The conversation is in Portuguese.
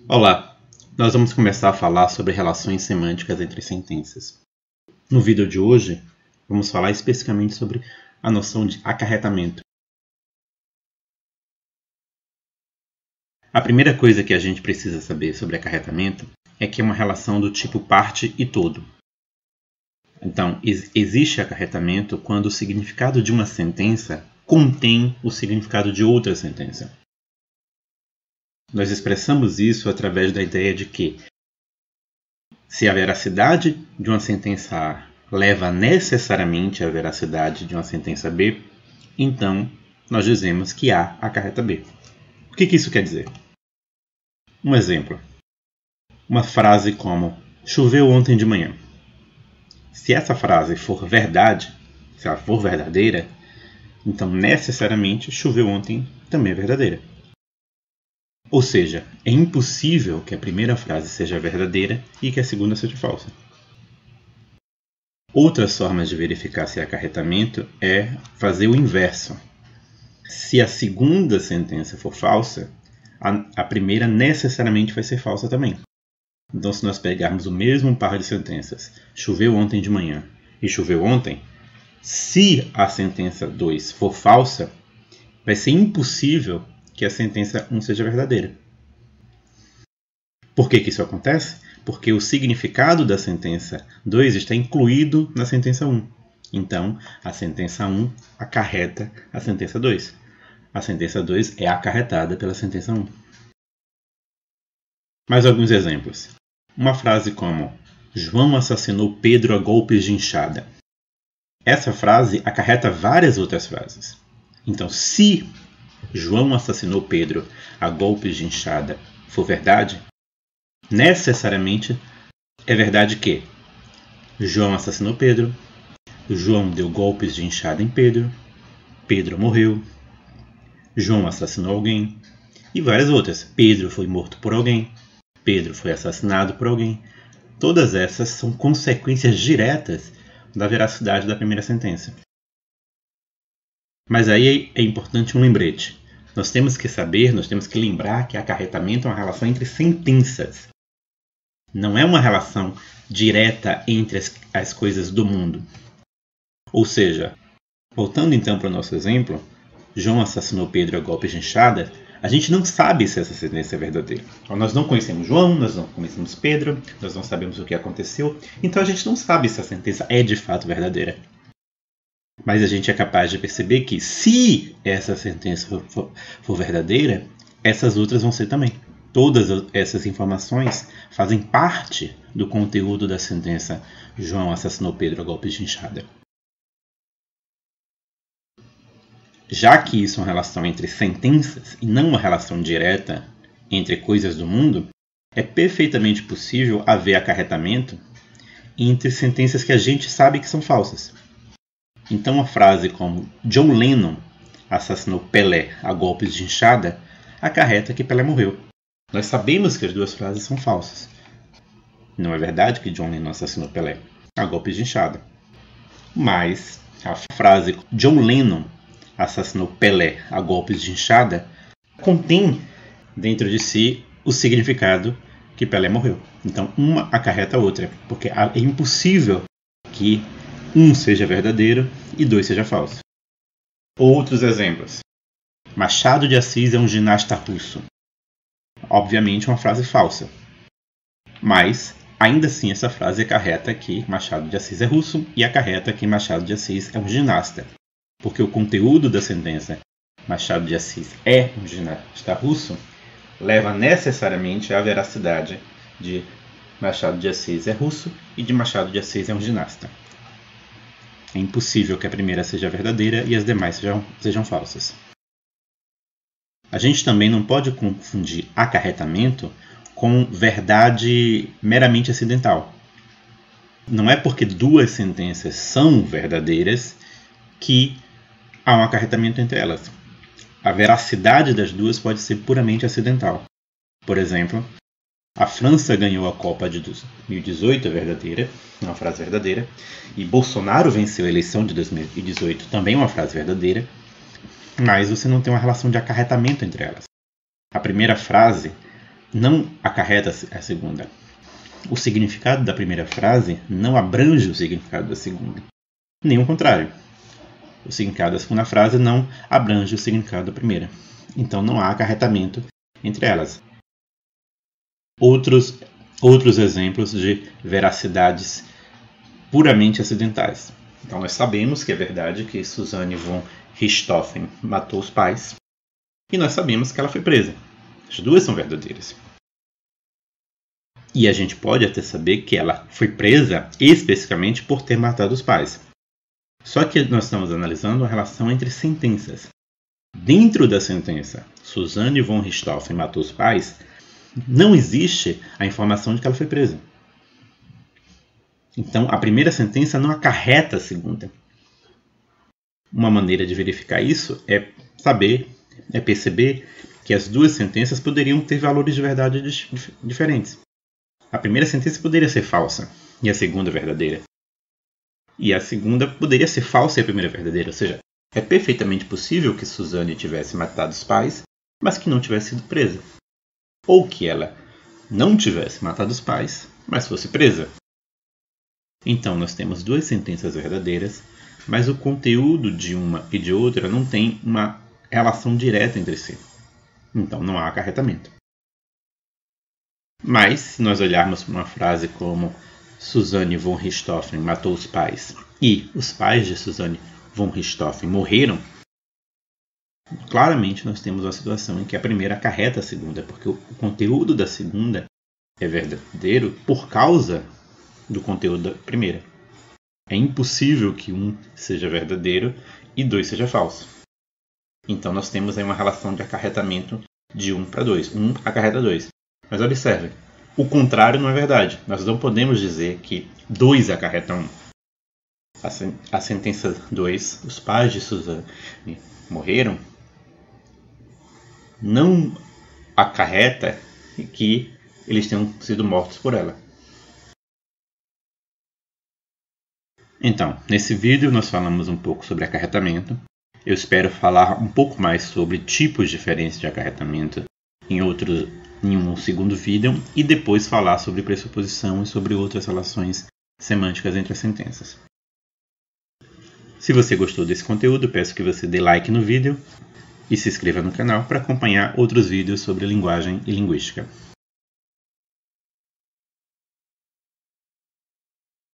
Olá, nós vamos começar a falar sobre relações semânticas entre sentenças. No vídeo de hoje, vamos falar especificamente sobre a noção de acarretamento. A primeira coisa que a gente precisa saber sobre acarretamento é que é uma relação do tipo parte e todo. Então, existe acarretamento quando o significado de uma sentença contém o significado de outra sentença. Nós expressamos isso através da ideia de que, se a veracidade de uma sentença A leva necessariamente à veracidade de uma sentença B, então nós dizemos que A acarreta B. O que isso quer dizer? Um exemplo. Uma frase como "choveu ontem de manhã". Se essa frase for verdade, se ela for verdadeira, então necessariamente choveu ontem também é verdadeira. Ou seja, é impossível que a primeira frase seja verdadeira e que a segunda seja falsa. Outras formas de verificar se é acarretamento é fazer o inverso. Se a segunda sentença for falsa, a primeira necessariamente vai ser falsa também. Então, se nós pegarmos o mesmo par de sentenças, choveu ontem de manhã e choveu ontem, se a sentença 2 for falsa, vai ser impossível que a sentença 1 seja verdadeira. Por que isso acontece? Porque o significado da sentença 2 está incluído na sentença 1. Então, a sentença 1 acarreta a sentença 2. A sentença 2 é acarretada pela sentença 1. Mais alguns exemplos. Uma frase como "João assassinou Pedro a golpes de enxada". Essa frase acarreta várias outras frases. Então, se João assassinou Pedro a golpes de enxada for verdade, necessariamente é verdade que João assassinou Pedro, João deu golpes de enxada em Pedro, Pedro morreu, João assassinou alguém e várias outras. Pedro foi morto por alguém, Pedro foi assassinado por alguém. Todas essas são consequências diretas da veracidade da primeira sentença. Mas aí é importante um lembrete. Nós temos que lembrar que acarretamento é uma relação entre sentenças. Não é uma relação direta entre as coisas do mundo. Ou seja, voltando então para o nosso exemplo, João assassinou Pedro a golpes de enxada, a gente não sabe se essa sentença é verdadeira. Nós não conhecemos João, nós não conhecemos Pedro, nós não sabemos o que aconteceu, então a gente não sabe se a sentença é de fato verdadeira. Mas a gente é capaz de perceber que, se essa sentença for verdadeira, essas outras vão ser também. Todas essas informações fazem parte do conteúdo da sentença João assassinou Pedro a golpes de enxada. Já que isso é uma relação entre sentenças e não uma relação direta entre coisas do mundo, é perfeitamente possível haver acarretamento entre sentenças que a gente sabe que são falsas. Então, uma frase como "John Lennon assassinou Pelé a golpes de enxada" acarreta que Pelé morreu. Nós sabemos que as duas frases são falsas. Não é verdade que John Lennon assassinou Pelé a golpes de enxada. Mas a frase "John Lennon assassinou Pelé a golpes de enxada" contém dentro de si o significado que Pelé morreu. Então, uma acarreta a outra, porque é impossível que um seja verdadeiro e dois seja falso. Outros exemplos. Machado de Assis é um ginasta russo. Obviamente, uma frase falsa. Mas, ainda assim, essa frase acarreta que Machado de Assis é russo e acarreta que Machado de Assis é um ginasta. Porque o conteúdo da sentença Machado de Assis é um ginasta russo leva necessariamente à veracidade de Machado de Assis é russo e de Machado de Assis é um ginasta. É impossível que a primeira seja verdadeira e as demais sejam falsas. A gente também não pode confundir acarretamento com verdade meramente acidental. Não é porque duas sentenças são verdadeiras que há um acarretamento entre elas. A veracidade das duas pode ser puramente acidental. Por exemplo, a França ganhou a Copa de 2018, é verdadeira, é uma frase verdadeira. E Bolsonaro venceu a eleição de 2018, também é uma frase verdadeira. Mas você não tem uma relação de acarretamento entre elas. A primeira frase não acarreta a segunda. O significado da primeira frase não abrange o significado da segunda. Nem o contrário. O significado da segunda frase não abrange o significado da primeira. Então não há acarretamento entre elas. Outros exemplos de veracidades puramente acidentais. Então nós sabemos que é verdade que Susanne von Richthofen matou os pais. E nós sabemos que ela foi presa. As duas são verdadeiras. E a gente pode até saber que ela foi presa especificamente por ter matado os pais. Só que nós estamos analisando a relação entre sentenças. Dentro da sentença, Susanne von Richthofen matou os pais, não existe a informação de que ela foi presa. Então, a primeira sentença não acarreta a segunda. Uma maneira de verificar isso é perceber que as duas sentenças poderiam ter valores de verdade diferentes. A primeira sentença poderia ser falsa e a segunda verdadeira. E a segunda poderia ser falsa e a primeira verdadeira. Ou seja, é perfeitamente possível que Susanne tivesse matado os pais, mas que não tivesse sido presa. Ou que ela não tivesse matado os pais, mas fosse presa. Então nós temos duas sentenças verdadeiras, mas o conteúdo de uma e de outra não tem uma relação direta entre si. Então não há acarretamento. Mas, se nós olharmos para uma frase como Susanne von Richthofen matou os pais e os pais de Susanne von Richthofen morreram, claramente nós temos uma situação em que a primeira acarreta a segunda, porque o conteúdo da segunda é verdadeiro por causa do conteúdo da primeira. É impossível que um seja verdadeiro e dois seja falso. Então nós temos aí uma relação de acarretamento de 1 para 2. 1 acarreta 2. Mas observe, o contrário não é verdade. Nós não podemos dizer que 2 acarretam 1. A sentença 2, os pais de Susanne morreram, não acarreta que eles tenham sido mortos por ela. Então, nesse vídeo nós falamos um pouco sobre acarretamento. Eu espero falar um pouco mais sobre tipos diferentes de acarretamento em um segundo vídeo e depois falar sobre pressuposição e sobre outras relações semânticas entre as sentenças. Se você gostou desse conteúdo, peço que você dê like no vídeo e se inscreva no canal para acompanhar outros vídeos sobre linguagem e linguística.